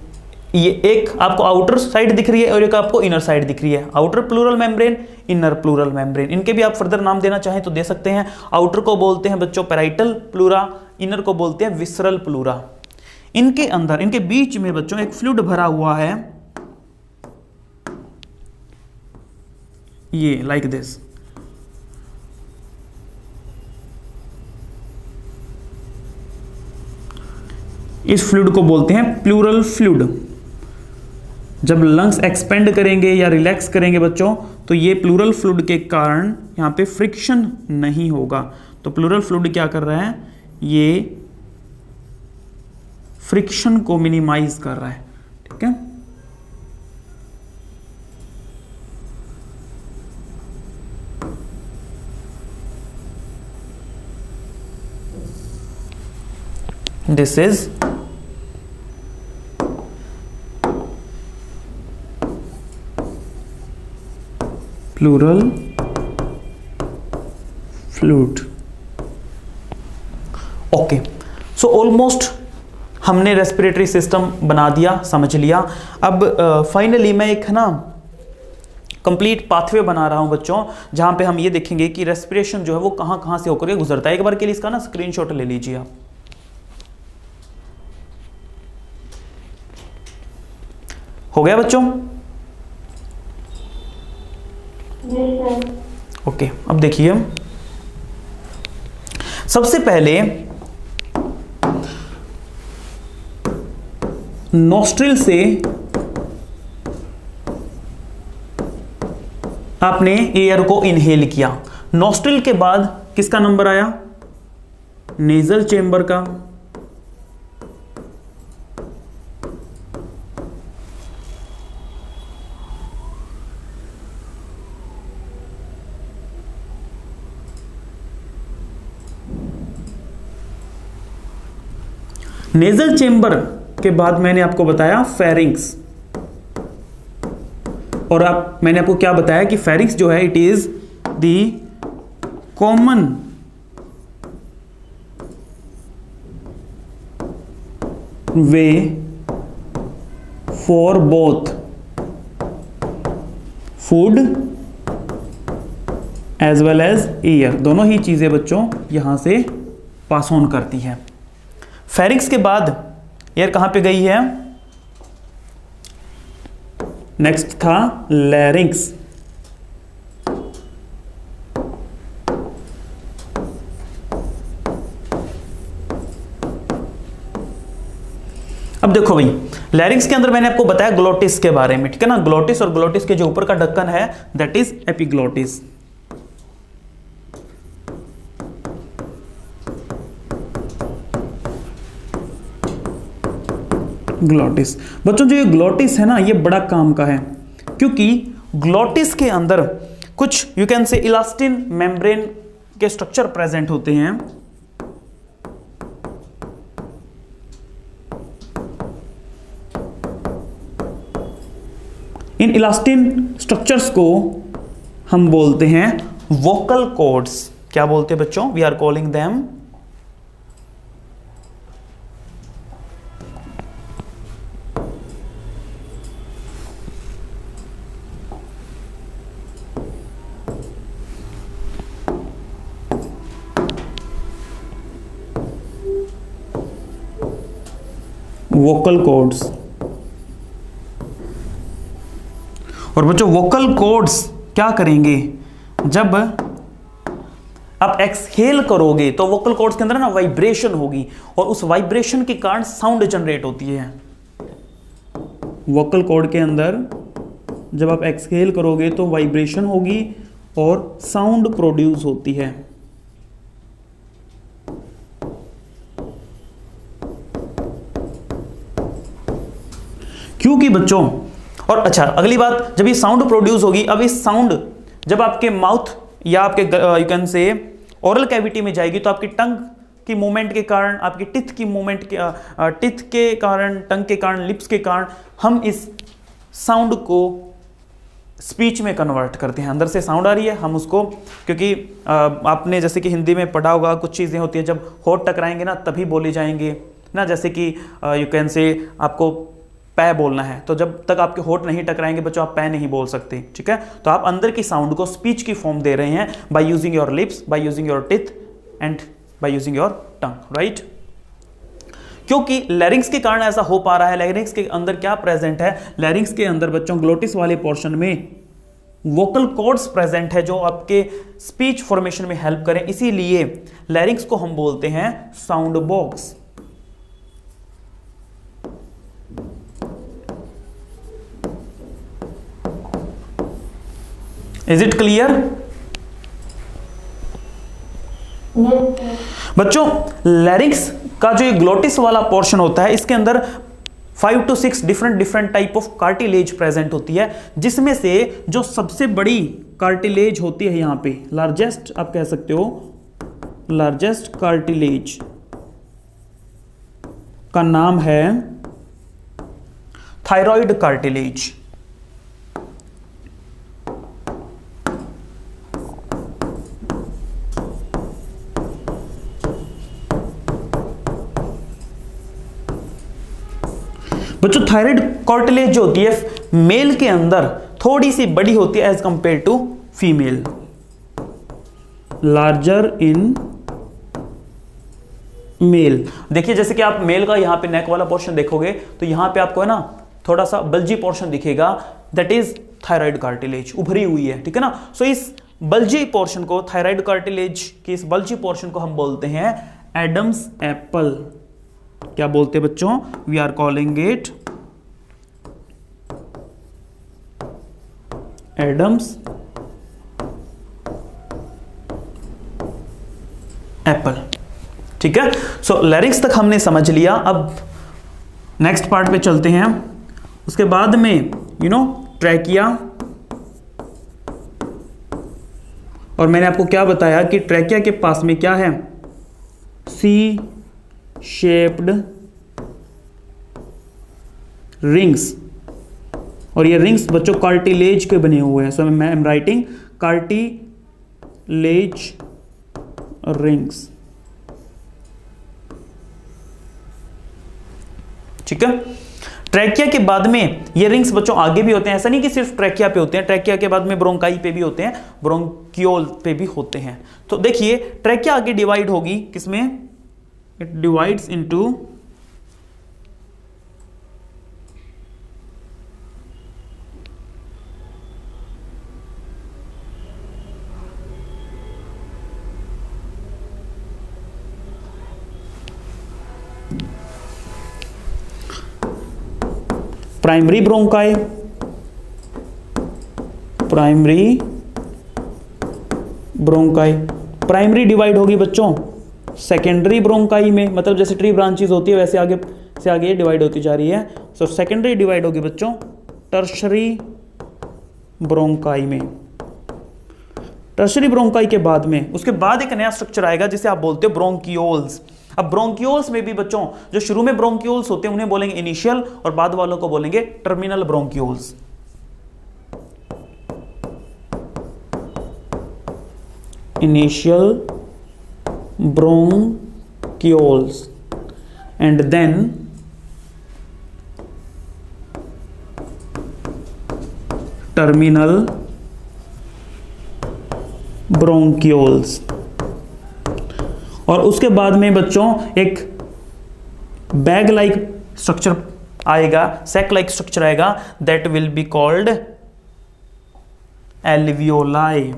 ये, एक आपको आउटर साइड दिख रही है और एक आपको इनर साइड दिख रही है। Outer pleural membrane, inner pleural membrane. इनके भी आप फर्दर नाम देना चाहें तो दे सकते हैं। आउटर को बोलते हैं बच्चों पैराइटल प्लूरा, इनर को बोलते हैं विसरल प्लूरा। इनके अंदर, इनके बीच में बच्चों एक फ्लूइड भरा हुआ है, ये लाइक दिस। इस फ्लूइड को बोलते हैं प्लूरल फ्लूइड। जब लंग्स एक्सपेंड करेंगे या रिलैक्स करेंगे बच्चों, तो ये प्लूरल फ्लूइड के कारण यहां पे फ्रिक्शन नहीं होगा। तो प्लूरल फ्लूइड क्या कर रहा है, ये फ्रिक्शन को मिनिमाइज कर रहा है। ठीक है, this is pleural fluid. Okay, so almost हमने रेस्पिरेटरी सिस्टम बना दिया, समझ लिया। अब फाइनली मैं एक ना कंप्लीट पाथवे बना रहा हूं बच्चों, जहां पे हम ये देखेंगे कि रेस्पिरेशन जो है वो कहां कहां से होकर गुजरता है। एक बार के लिए इसका ना स्क्रीनशॉट ले लीजिए आप। हो गया बच्चों? ओके, अब देखिए, सबसे पहले नॉस्ट्रिल से आपने एयर को इनहेल किया। नॉस्ट्रिल के बाद किसका नंबर आया? नेजल चेंबर का। नेजल चेंबर के बाद मैंने आपको बताया फेरिंक्स। और आप, मैंने आपको क्या बताया कि फेरिंक्स जो है it is the common way for both food as well as air. दोनों ही चीजें बच्चों यहां से पास ऑन करती है। फेरिंक्स के बाद एयर कहां पे गई है? नेक्स्ट था लैरिंक्स। अब देखो भाई, लैरिंक्स के अंदर मैंने आपको बताया ग्लोटिस के बारे में, ठीक है ना। ग्लोटिस और ग्लोटिस के जो ऊपर का ढक्कन है दैट इज एपिग्लोटिस। ग्लोटिस बच्चों, जो ये ग्लोटिस है ना, ये बड़ा काम का है, क्योंकि ग्लोटिस के अंदर कुछ यू कैन से इलास्टिन मेम्ब्रेन के स्ट्रक्चर प्रेजेंट होते हैं। इन इलास्टिन स्ट्रक्चर्स को हम बोलते हैं वोकल कॉर्ड्स। क्या बोलते हैं बच्चों? We are calling them vocal cords. और बच्चों वोकल कॉर्ड्स क्या करेंगे? जब आप एक्सहेल करोगे तो वोकल कॉर्ड्स के अंदर ना वाइब्रेशन होगी, और उस वाइब्रेशन के कारण साउंड जनरेट होती है। वोकल कॉर्ड के अंदर जब आप एक्सहेल करोगे तो वाइब्रेशन होगी और साउंड प्रोड्यूस होती है। क्योंकि बच्चों, और अच्छा अगली बात, जब ये साउंड प्रोड्यूस होगी, अब इस साउंड जब आपके माउथ या आपके यू कैन से ओरल कैविटी में जाएगी तो आपकी टंग की मूवमेंट के कारण, आपकी टिथ की मूवमेंट के टिथ के कारण, टंग के कारण, लिप्स के कारण हम इस साउंड को स्पीच में कन्वर्ट करते हैं। अंदर से साउंड आ रही है, हम उसको, क्योंकि आपने जैसे कि हिंदी में पढ़ा होगा, कुछ चीज़ें होती हैं जब होठ टकराएंगे ना तभी बोली जाएंगे ना, जैसे कि यू कैन से आपको पै बोलना है, तो जब तक आपके होठ नहीं टकराएंगे बच्चों आप पै नहीं बोल सकते, ठीक है। तो आप अंदर की साउंड को स्पीच की फॉर्म दे रहे हैं by using your lips, by using your teeth and by using your tongue, right. क्योंकि लैरिंग्स के कारण ऐसा हो पा रहा है। लैरिंग्स के अंदर क्या प्रेजेंट है? लैरिंग्स के अंदर बच्चों ग्लोटिस वाले पोर्शन में वोकल कॉर्ड्स प्रेजेंट है जो आपके स्पीच फॉर्मेशन में हेल्प करें, इसीलिए लैरिंग्स को हम बोलते हैं sound box. Is it clear बच्चों? लैरिंग्स का जो ये ग्लोटिस वाला पोर्शन होता है इसके अंदर 5 to 6 different type of cartilage present होती है, जिसमें से जो सबसे बड़ी कार्टिलेज होती है यहां पे, लार्जेस्ट आप कह सकते हो, लार्जेस्ट कार्टिलेज का नाम है थायराइड कार्टिलेज। बच्चों थायराइड कार्टिलेज जो होती है मेल के अंदर थोड़ी सी बड़ी होती है as compare to female, larger in male. देखिए जैसे कि आप मेल का यहां पे नेक वाला पोर्शन देखोगे तो यहां पे आपको है ना थोड़ा सा बल्जी पोर्शन दिखेगा, दैट इज थायराइड कार्टिलेज, उभरी हुई है, ठीक है ना। सो इस बल्जी पोर्शन को, थायराइड कार्टिलेज के इस बल्जी पोर्शन को हम बोलते हैं एडम्स एप्पल। क्या बोलते हैं बच्चों? We are calling it Adam's apple, ठीक है। सो लैरिंग्स तक हमने समझ लिया, अब नेक्स्ट पार्ट पे चलते हैं। उसके बाद में यू नो ट्रैकिया, और मैंने आपको क्या बताया कि ट्रैकिया के पास में क्या है? सी शेप्ड रिंग्स, और ये रिंग्स बच्चों कार्टिलेज के बने हुए हैं। सो मैं एम राइटिंग कार्टिलेज रिंग्स, ठीक है। ट्रैकिया के बाद में ये रिंग्स बच्चों आगे भी होते हैं, ऐसा नहीं कि सिर्फ ट्रैकिया पे होते हैं, ट्रैकिया के बाद में ब्रोंकाई पे भी होते हैं, ब्रोंकियोल पे भी होते हैं। तो देखिए ट्रैकिया आगे डिवाइड होगी किसमें? It divides into primary bronchi, primary bronchi, primary divide होगी बच्चों सेकेंडरी ब्रोंकाई में, मतलब जैसे ट्री ब्रांचेस होती है वैसे आगे से आगे डिवाइड होती जा रही है। सो सेकेंडरी डिवाइड होगी बच्चों टर्शरी ब्रोंकाई में। टर्शरी ब्रोंकाई के बाद में उसके बाद एक नया स्ट्रक्चर आएगा जिसे आप बोलते हो ब्रोंकियोल्स। अब ब्रोंकियोल्स में भी बच्चों जो शुरू में ब्रोंकियोल्स होते हैं उन्हें बोलेंगे इनिशियल, और बाद वालों को बोलेंगे terminal bronchioles. Initial bronchioles and then terminal bronchioles, और उसके बाद में बच्चों एक बैग लाइक स्ट्रक्चर आएगा, सैक लाइक स्ट्रक्चर आएगा, that will be called alveoli.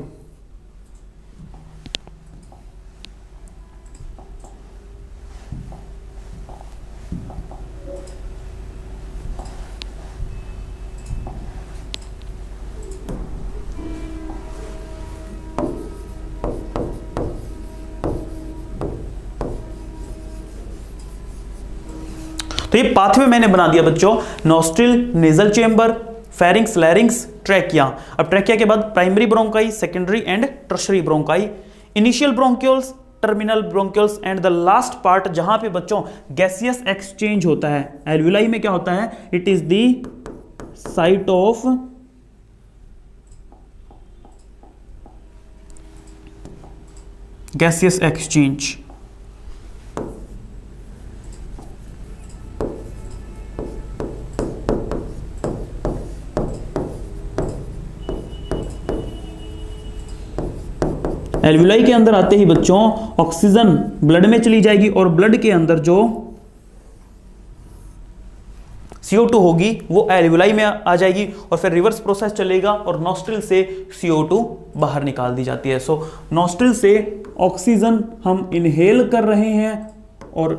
तो ये पाथवे मैंने बना दिया बच्चों, nostril, nasal chamber, pharynx, लैरिंग्स, trachea. अब ट्रैकिया के बाद primary bronchi, secondary and tertiary bronchi, initial bronchioles, terminal bronchioles and the last part जहां पे बच्चों गैसियस एक्सचेंज होता है। एल्वुलाई में क्या होता है? It is the site of gaseous exchange. Alveoli के अंदर आते ही बच्चों ऑक्सीजन ब्लड में चली जाएगी और ब्लड के अंदर जो CO2 होगी वो एल्वुलाई में आ जाएगी और फिर रिवर्स प्रोसेस चलेगा और नॉस्ट्रिल से CO2 बाहर निकाल दी जाती है। सो नॉस्ट्रिल से ऑक्सीजन हम इनहेल कर रहे हैं और